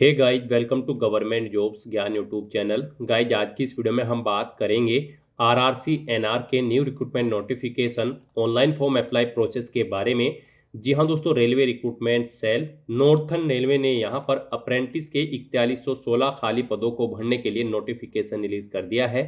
Hey guys, welcome to government jobs Gyan YouTube channel. Guys, आज की इस वीडियो में हम बात करेंगे आरआरसी एनआर के new recruitment notification online form apply process के बारे में। जी हाँ दोस्तों, railway recruitment cell northern railway ने यहाँ पर अप्रेंटिस के 4116 खाली पदों को भरने के लिए नोटिफिकेशन रिलीज कर दिया है।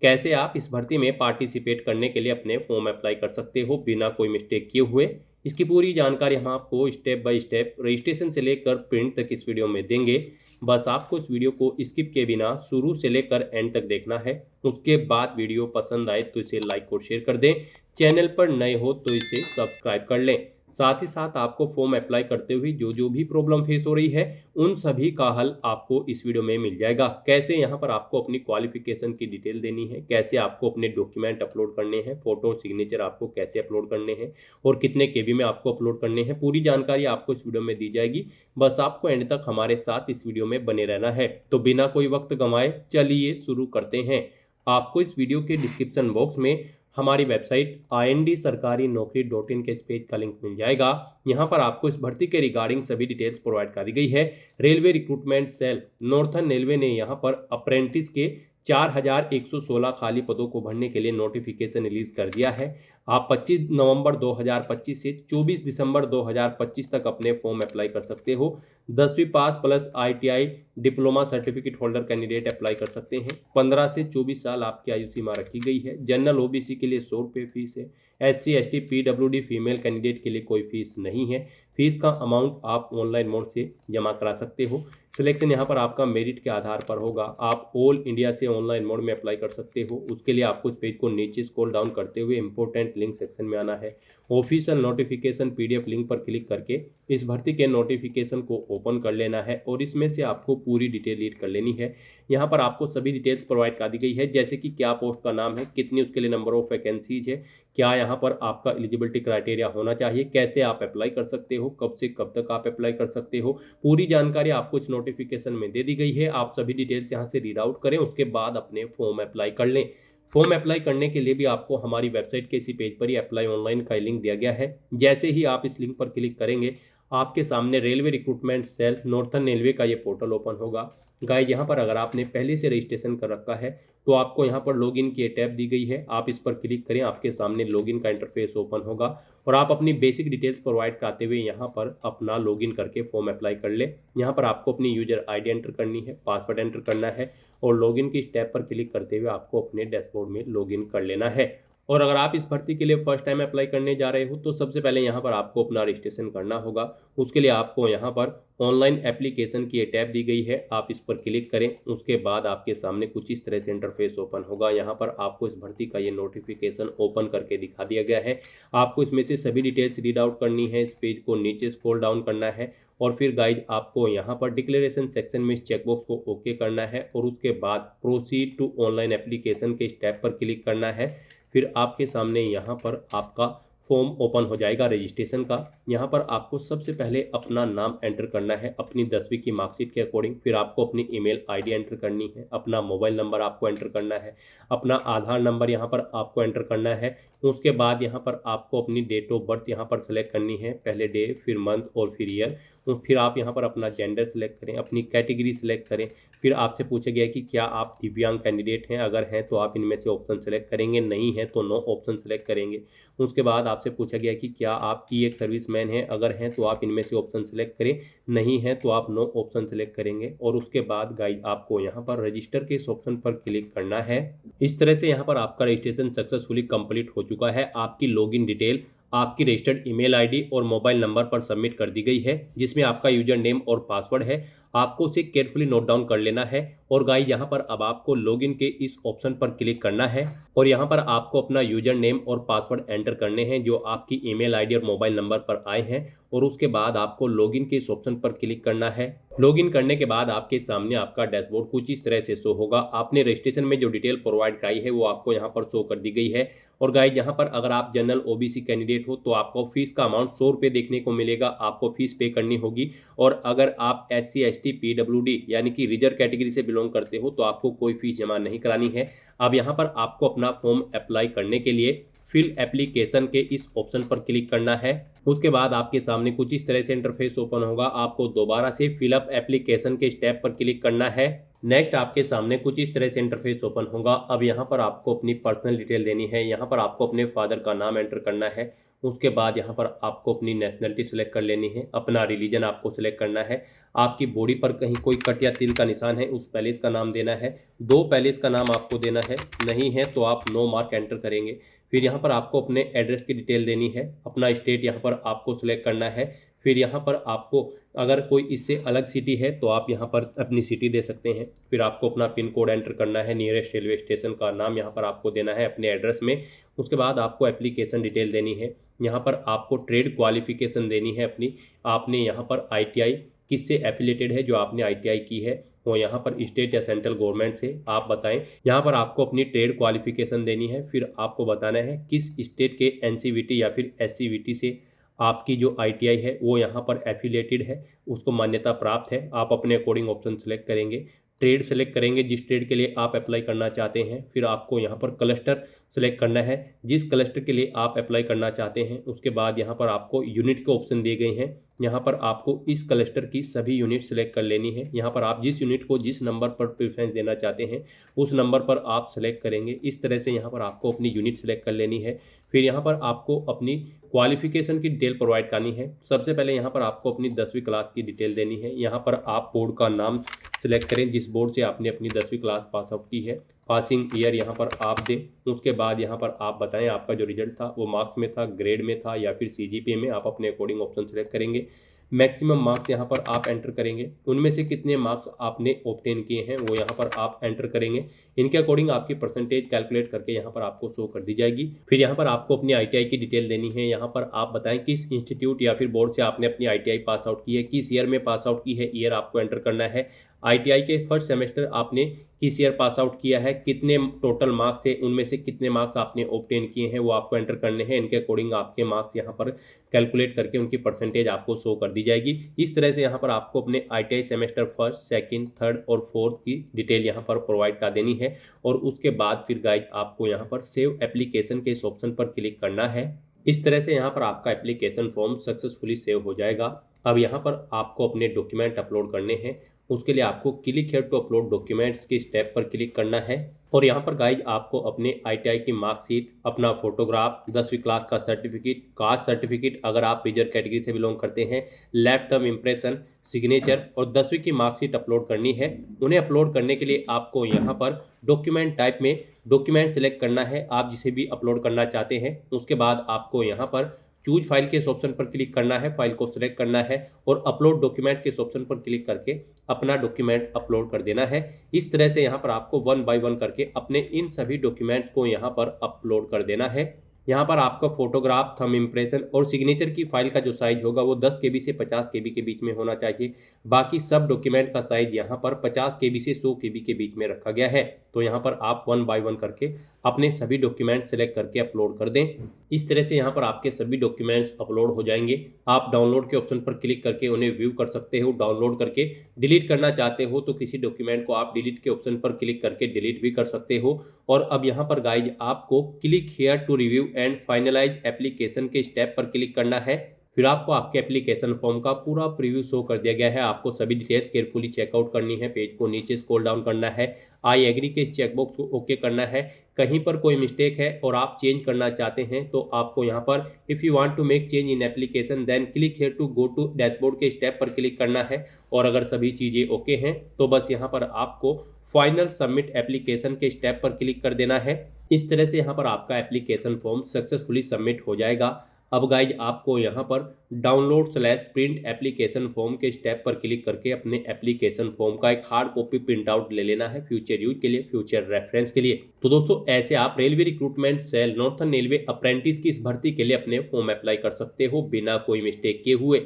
कैसे आप इस भर्ती में पार्टिसिपेट करने के लिए अपने फॉर्म अप्लाई कर सकते हो बिना कोई मिस्टेक किए हुए, इसकी पूरी जानकारी हम आपको स्टेप बाय स्टेप रजिस्ट्रेशन से लेकर प्रिंट तक इस वीडियो में देंगे। बस आपको इस वीडियो को स्किप किए बिना शुरू से लेकर एंड तक देखना है। उसके बाद वीडियो पसंद आए तो इसे लाइक और शेयर कर दें। चैनल पर नए हो तो इसे सब्सक्राइब कर लें। साथ ही साथ आपको फॉर्म अप्लाई करते हुए जो भी प्रॉब्लम फेस हो रही है उन सभी का हल आपको इस वीडियो में मिल जाएगा। कैसे यहाँ पर आपको अपनी क्वालिफिकेशन की डिटेल देनी है, कैसे आपको अपने डॉक्यूमेंट अपलोड करने हैं, फोटो सिग्नेचर आपको कैसे अपलोड करने हैं और कितने केबी में आपको अपलोड करने हैं, पूरी जानकारी आपको इस वीडियो में दी जाएगी। बस आपको एंड तक हमारे साथ इस वीडियो में बने रहना है। तो बिना कोई वक्त गंवाए चलिए शुरू करते हैं। आपको इस वीडियो के डिस्क्रिप्शन बॉक्स में हमारी वेबसाइट IND-sarkari-naukri.in के इस पेज का लिंक मिल जाएगा। यहाँ पर आपको इस भर्ती के रिगार्डिंग सभी डिटेल्स प्रोवाइड कर दी गई है। Railway recruitment cell northern railway ने यहाँ पर अप्रेंटिस के 4116 खाली पदों को भरने के लिए नोटिफिकेशन रिलीज कर दिया है। आप 25 नवंबर 2025 से 24 दिसंबर 2025 तक अपने फॉर्म अप्लाई कर सकते हो। 10वीं pass plus ITI diploma certificate holder candidate apply कर सकते हैं। 15 से 24 साल आपकी आयु सीमा रखी गई है। जनरल OBC के लिए 100 रुपये फीस है। SC ST PWD female candidate के लिए कोई फीस नहीं है। फीस का अमाउंट आप ऑनलाइन मोड से जमा करा सकते हो। सिलेक्शन यहाँ पर आपका मेरिट के आधार पर होगा। आप ऑल इंडिया से ऑनलाइन मोड में अप्लाई कर सकते हो। उसके लिए आपको इस पेज को नीचे स्क्रॉल डाउन करते हुए इंपॉर्टेंट लिंक सेक्शन में आना है। ऑफिशियल नोटिफिकेशन PDF लिंक पर क्लिक करके इस भर्ती के नोटिफिकेशन को ओपन कर लेना है और इसमें से आपको पूरी डिटेल रीड कर लेनी है। यहाँ पर आपको सभी डिटेल्स प्रोवाइड कर दी गई है, जैसे कि क्या पोस्ट का नाम है, कितनी उसके लिए नंबर ऑफ वैकेंसीज है, क्या यहाँ पर आपका एलिजिबिलिटी क्राइटेरिया होना चाहिए, कैसे आप अप्लाई कर सकते हो, कब से कब तक आप अप्लाई कर सकते हो, पूरी जानकारी आपको इस नोटिफिकेशन में दे दी गई है। आप सभी डिटेल्स यहाँ से रीड आउट करें, उसके बाद अपने फॉर्म अप्लाई कर लें। फॉर्म अप्लाई करने के लिए भी आपको हमारी वेबसाइट के इसी पेज पर ही अप्लाई ऑनलाइन का लिंक दिया गया है। जैसे ही आप इस लिंक पर क्लिक करेंगे आपके सामने railway recruitment cell northern railway का ये पोर्टल ओपन होगा। गाइस, यहाँ पर अगर आपने पहले से रजिस्ट्रेशन कर रखा है तो आपको यहाँ पर लॉगिन की टैब दी गई है। आप इस पर क्लिक करें, आपके सामने लॉगिन का इंटरफेस ओपन होगा और आप अपनी बेसिक डिटेल्स प्रोवाइड कराते हुए यहाँ पर अपना लॉगिन करके फॉर्म अप्लाई कर ले। यहाँ पर आपको अपनी यूजर ID एंटर करनी है, पासवर्ड एंटर करना है और लॉगिन की स्टेप पर क्लिक करते हुए आपको अपने डैशबोर्ड में लॉगिन कर लेना है। और अगर आप इस भर्ती के लिए फर्स्ट टाइम अप्लाई करने जा रहे हो तो सबसे पहले यहाँ पर आपको अपना रजिस्ट्रेशन करना होगा। उसके लिए आपको यहाँ पर ऑनलाइन एप्लीकेशन की टैब दी गई है, आप इस पर क्लिक करें। उसके बाद आपके सामने कुछ इस तरह से इंटरफेस ओपन होगा। यहाँ पर आपको इस भर्ती का ये नोटिफिकेशन ओपन करके दिखा दिया गया है। आपको इसमें से सभी डिटेल्स रीड आउट करनी है। इस पेज को नीचे स्क्रॉल डाउन करना है और फिर गाइड आपको यहाँ पर डिक्लेरेशन सेक्शन में इस चेकबॉक्स को ओके करना है और उसके बाद प्रोसीड टू ऑनलाइन एप्लीकेशन के स्टेप पर क्लिक करना है। फिर आपके सामने यहाँ पर आपका फॉर्म ओपन हो जाएगा रजिस्ट्रेशन का। यहाँ पर आपको सबसे पहले अपना नाम एंटर करना है अपनी 10वीं की मार्कशीट के अकॉर्डिंग। फिर आपको अपनी ईमेल ID एंटर करनी है, अपना मोबाइल नंबर आपको एंटर करना है, अपना आधार नंबर यहाँ पर आपको एंटर करना है। उसके बाद यहाँ पर आपको अपनी डेट ऑफ बर्थ यहाँ पर सेलेक्ट करनी है, पहले डे फिर मंथ और फिर ईयर। फिर आप यहाँ पर अपना जेंडर सेलेक्ट करें, अपनी कैटेगरी सेलेक्ट करें। फिर आपसे पूछा गया कि क्या आप दिव्यांग कैंडिडेट हैं, अगर हैं तो आप इनमें से ऑप्शन सेलेक्ट करेंगे, नहीं है तो नो ऑप्शन सेलेक्ट करेंगे। उसके बाद आपसे पूछा गया कि क्या आप की एक सर्विसमैन हैं, अगर हैं तो आप इनमें से ऑप्शन सेलेक्ट करें, नहीं है तो आप नो ऑप्शन सेलेक्ट करेंगे। और उसके बाद गाइड आपको यहाँ पर रजिस्टर के इस ऑप्शन पर क्लिक करना है। इस तरह से यहाँ पर आपका रजिस्ट्रेशन सक्सेसफुली कंप्लीट हो चुका है। आपकी लॉगिन डिटेल आपकी रजिस्टर्ड ईमेल ID और मोबाइल नंबर पर सबमिट कर दी गई है, जिसमें आपका यूजर नेम और पासवर्ड है। आपको उसे केयरफुली नोट डाउन कर लेना है और गाइस यहाँ पर अब आपको लॉगिन के इस ऑप्शन पर क्लिक करना है और यहाँ पर आपको अपना यूजर नेम और पासवर्ड एंटर करने हैं जो आपकी ईमेल ID और मोबाइल नंबर पर आए हैं। और उसके बाद आपको लॉगिन के इस ऑप्शन पर क्लिक करना है। लॉगिन करने के बाद आपके सामने आपका डैशबोर्ड कुछ इस तरह से शो होगा। आपने रजिस्ट्रेशन में जो डिटेल प्रोवाइड कराई है वो आपको यहाँ पर शो कर दी गई है। और गाइस, यहाँ पर अगर आप जनरल OBC कैंडिडेट हो तो आपको फीस का अमाउंट 100 रुपये देखने को मिलेगा, आपको फीस पे करनी होगी। और अगर आप SC ST PWD यानी कि रिजर्व कैटेगरी से बिलोंग करते हो तो आपको कोई फीस जमा नहीं करानी है। अब यहाँ पर आपको अपना फॉर्म अप्लाई करने के लिए फिल एप्लीकेशन के इस ऑप्शन पर क्लिक करना है। उसके बाद आपके सामने कुछ इस तरह से इंटरफेस ओपन होगा। आपको दोबारा से फिलअप एप्लीकेशन के स्टेप पर क्लिक करना है। नेक्स्ट आपके सामने कुछ इस तरह से इंटरफेस ओपन होगा। अब यहाँ पर आपको अपनी पर्सनल डिटेल देनी है। यहाँ पर आपको अपने फादर का नाम एंटर करना है। उसके बाद यहाँ पर आपको अपनी नेशनलिटी सेलेक्ट कर लेनी है। अपना रिलीजन आपको सेलेक्ट करना है। आपकी बॉडी पर कहीं कोई कट या तिल का निशान है, उस पैलेस का नाम देना है। 2 पैलेस का नाम आपको देना है, नहीं है तो आप नो मार्क एंटर करेंगे। फिर यहाँ पर आपको अपने एड्रेस की डिटेल देनी है। अपना स्टेट यहाँ पर आपको सिलेक्ट करना है। फिर यहाँ पर आपको अगर कोई इससे अलग सिटी है तो आप यहाँ पर अपनी सिटी दे सकते हैं। फिर आपको अपना पिन कोड एंटर करना है। नियरेस्ट रेलवे स्टेशन का नाम यहाँ पर आपको देना है अपने एड्रेस में। उसके बाद आपको एप्लीकेशन डिटेल देनी है। यहाँ पर आपको ट्रेड क्वालिफिकेशन देनी है अपनी। आपने यहाँ पर ITI किससे एफिलेटेड है, जो आपने ITI की है वो यहाँ पर स्टेट या सेंट्रल गवर्नमेंट से आप बताएं। यहाँ पर आपको अपनी ट्रेड क्वालिफिकेशन देनी है। फिर आपको बताना है किस स्टेट के NCVT या फिर SCVT से आपकी जो ITI है वो यहाँ पर एफिलेटेड है, उसको मान्यता प्राप्त है। आप अपने अकॉर्डिंग ऑप्शन सेलेक्ट करेंगे। ट्रेड सेलेक्ट करेंगे जिस ट्रेड के लिए आप अप्लाई करना चाहते हैं। फिर आपको यहाँ पर क्लस्टर सेलेक्ट करना है, जिस क्लस्टर के लिए आप अप्लाई करना चाहते हैं। उसके बाद यहाँ पर आपको यूनिट के ऑप्शन दिए गए हैं। यहाँ पर आपको इस क्लस्टर की सभी यूनिट सेलेक्ट कर लेनी है। यहाँ पर आप जिस यूनिट को जिस नंबर पर प्रेफरेंस देना चाहते हैं उस नंबर पर आप सेलेक्ट करेंगे। इस तरह से यहाँ पर आपको अपनी यूनिट सेलेक्ट कर लेनी है। फिर यहाँ पर आपको अपनी क्वालिफिकेशन की डिटेल प्रोवाइड करनी है। सबसे पहले यहाँ पर आपको अपनी 10वीं क्लास की डिटेल देनी है। यहाँ पर आप बोर्ड का नाम सेलेक्ट करें जिस बोर्ड से आपने अपनी 10वीं क्लास पास आउट की है। पासिंग ईयर यहाँ पर आप दें। उसके बाद यहाँ पर आप बताएं आपका जो रिजल्ट था वो मार्क्स में था, ग्रेड में था या फिर CGPA में। आप अपने अकॉर्डिंग ऑप्शन सेलेक्ट करेंगे। मैक्सिमम मार्क्स यहाँ पर आप एंटर करेंगे। उनमें से कितने मार्क्स आपने ऑब्टेन किए हैं वो यहाँ पर आप एंटर करेंगे। इनके अकॉर्डिंग आपकी परसेंटेज कैलकुलेट करके यहाँ पर आपको शो कर दी जाएगी। फिर यहाँ पर आपको अपनी ITI की डिटेल देनी है। यहाँ पर आप बताएं किस इंस्टीट्यूट या फिर बोर्ड से आपने अपनी ITI पास आउट की है, किस ईयर में पास आउट की है, ईयर आपको एंटर करना है। ITI के फर्स्ट सेमेस्टर आपने किस ईयर पास आउट किया है, कितने टोटल मार्क्स थे, उनमें से कितने मार्क्स आपने ऑब्टेन किए हैं वो आपको एंटर करने हैं। इनके अकॉर्डिंग आपके मार्क्स यहाँ पर कैलकुलेट करके उनकी परसेंटेज आपको शो कर दी जाएगी। इस तरह से यहाँ पर आपको अपने ITI semester first, second, third और फोर्थ की डिटेल यहाँ पर प्रोवाइड कर देनी है। और उसके बाद फिर गाइज आपको यहाँ पर सेव एप्लीकेशन के इस ऑप्शन पर क्लिक करना है। इस तरह से यहाँ पर आपका एप्लीकेशन फॉर्म सक्सेसफुली सेव हो जाएगा। अब यहाँ पर आपको अपने डॉक्यूमेंट अपलोड करने हैं। उसके लिए आपको click here to upload documents के स्टेप पर क्लिक करना है। और यहाँ पर गाइज आपको अपने ITI की मार्कशीट, अपना फोटोग्राफ, 10वीं क्लास का सर्टिफिकेट, कास्ट सर्टिफिकेट अगर आप रिजर्व कैटेगरी से बिलोंग करते हैं, लेफ्ट थंब इम्प्रेशन, सिग्नेचर और 10वीं की मार्कशीट अपलोड करनी है। उन्हें अपलोड करने के लिए आपको यहाँ पर डॉक्यूमेंट टाइप में डॉक्यूमेंट सेलेक्ट करना है, आप जिसे भी अपलोड करना चाहते हैं। उसके बाद आपको यहाँ पर चूज फाइल के इस ऑप्शन पर क्लिक करना है, फाइल को सिलेक्ट करना है और अपलोड डॉक्यूमेंट के इस ऑप्शन पर क्लिक करके अपना डॉक्यूमेंट अपलोड कर देना है। इस तरह से यहाँ पर आपको 1 बाय 1 करके अपने इन सभी डॉक्यूमेंट्स को यहाँ पर अपलोड कर देना है। यहाँ पर आपका फोटोग्राफ, थंब इम्प्रेशन और सिग्नेचर की फाइल का जो साइज होगा वो 10 KB से 50 KB के बीच में होना चाहिए। बाकी सब डॉक्यूमेंट का साइज यहाँ पर 50 KB से 100 KB के बीच में रखा गया है। तो यहाँ पर आप 1 बाय 1 करके अपने सभी डॉक्यूमेंट सेलेक्ट करके अपलोड कर दें। इस तरह से यहाँ पर आपके सभी डॉक्यूमेंट्स अपलोड हो जाएंगे। आप डाउनलोड के ऑप्शन पर क्लिक करके उन्हें व्यू कर सकते हो। डाउनलोड करके डिलीट करना चाहते हो तो किसी डॉक्यूमेंट को आप डिलीट के ऑप्शन पर क्लिक करके डिलीट भी कर सकते हो। और अब यहाँ पर गाइज आपको click here to review and finalize application के स्टेप पर क्लिक करना है। फिर आपको आपके एप्लीकेशन फॉर्म का पूरा प्रीव्यू शो कर दिया गया है। आपको सभी डिटेल्स केयरफुली चेकआउट करनी है। पेज को नीचे स्क्रॉल डाउन करना है। आई एग्री के इस चेकबॉक्स को ओके करना है। कहीं पर कोई मिस्टेक है और आप चेंज करना चाहते हैं तो आपको यहाँ पर if you want to make change in application then click here to go to dashboard के स्टेप पर क्लिक करना है। और अगर सभी चीज़ें ओके हैं तो बस यहाँ पर आपको फाइनल सबमिट एप्लीकेशन के स्टेप पर क्लिक कर देना है। इस तरह से यहाँ पर आपका एप्लीकेशन फॉर्म सक्सेसफुली सबमिट हो जाएगा। अब गाइज आपको यहाँ पर डाउनलोड/प्रिंट एप्लीकेशन फॉर्म के स्टेप पर क्लिक करके अपने एप्लीकेशन फॉर्म का एक हार्ड कॉपी प्रिंट आउट ले लेना है फ्यूचर यूज के लिए, फ्यूचर रेफरेंस के लिए। तो दोस्तों ऐसे आप railway recruitment cell northern railway apprentice की इस भर्ती के लिए अपने फॉर्म अप्लाई कर सकते हो बिना कोई मिस्टेक किए हुए।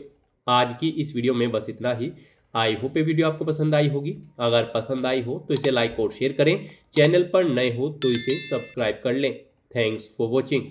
आज की इस वीडियो में बस इतना ही। आई होप ये वीडियो आपको पसंद आई होगी। अगर पसंद आई हो तो इसे लाइक और शेयर करें। चैनल पर नए हो तो इसे सब्सक्राइब कर लें। Thanks for watching.